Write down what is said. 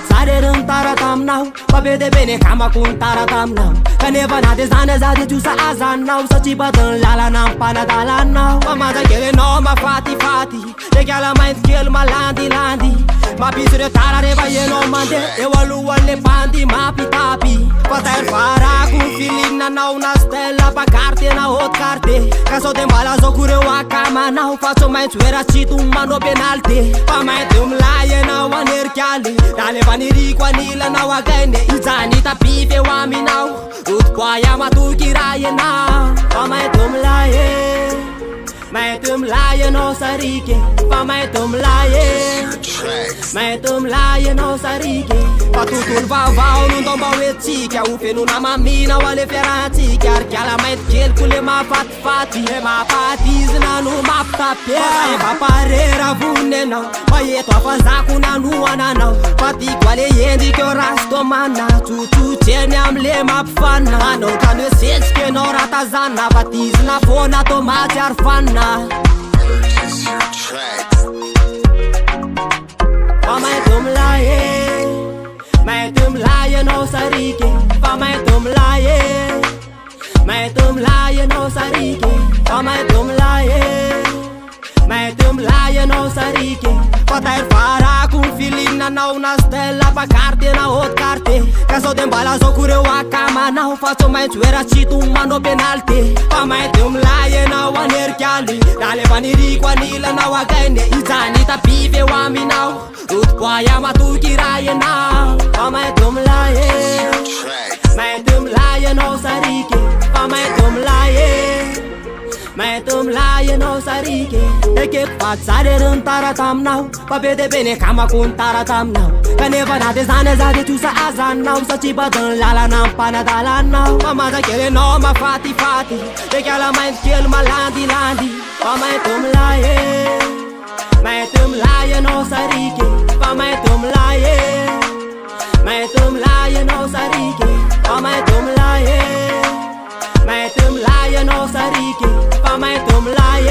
Tsara rano tara taminao fa be de be ny kamako ny tara taminao kanefa na de zany aza de tsosa azanao satria badiny lalana ampanadalanao fa manjakely anao mafatifaty ndraiky ala mainty kely malandilandy mampisy reo tara rehefa ianao mandeha eo alohan'le bandy mampitapy fa taery varako filinanao na stela pakary tena haute carte ka sao de mbala zao ko reo akamanao fa tsy maintsy hoeratsito manao penalité fa mainty milay ianao anerikaly raha lefa niriko anilanao againe ijany tapy feo aminao otipoaya matoky raha ianao fa mainty milay mainty milay ianao sarike fa mainty milay mainty milay ianao sarike fa tontolo vaovao no ndao mba hoetsika ho fenona maminao ale fiarahantsika ary kiala mainty keliko le mahafatifaty le mampatizina no mampitapia efa parera voniny anao fa eto afazako nanoananao fa tiako ale endrika eo rastomana tsotsotseny amle mampifana anaotrany hoe setsika anao ratazana fa tizina foana tomaty ary fanina fa mainty milay mainty milay ianao sarike fa mainty milay mainty milay ianao sarike fa mainty milay mainty milay ianao sarike fa taery varako filinanao na stela pakary tena haute carte ka sao de mbala zao ko reo akamanao fa tsy maintsy hoeratsito manao penalité fa mainty milay ianao anerikaly raha lefa niriko anilanao againe ijany tapy feo aminao otipoaya matoky raha ianao fa mainty milay mainty milay ianao sarike fa mainty milay mainty milay ianao sarike ekeko fa tsara rano tara taminao fa be de be ny kamako ny tara taminao kanefa na de zany aza de tsosa azanao satria badiny lalana ampanadalanao fa manjakely anao mafatifaty ndraiky ala mainty kely malandilandy fa mainty milay mainty milay ianao sarike fa mainty milay mainty milay ianao sarike fa mainty milay mainty milay ianao sarike fa mainty milay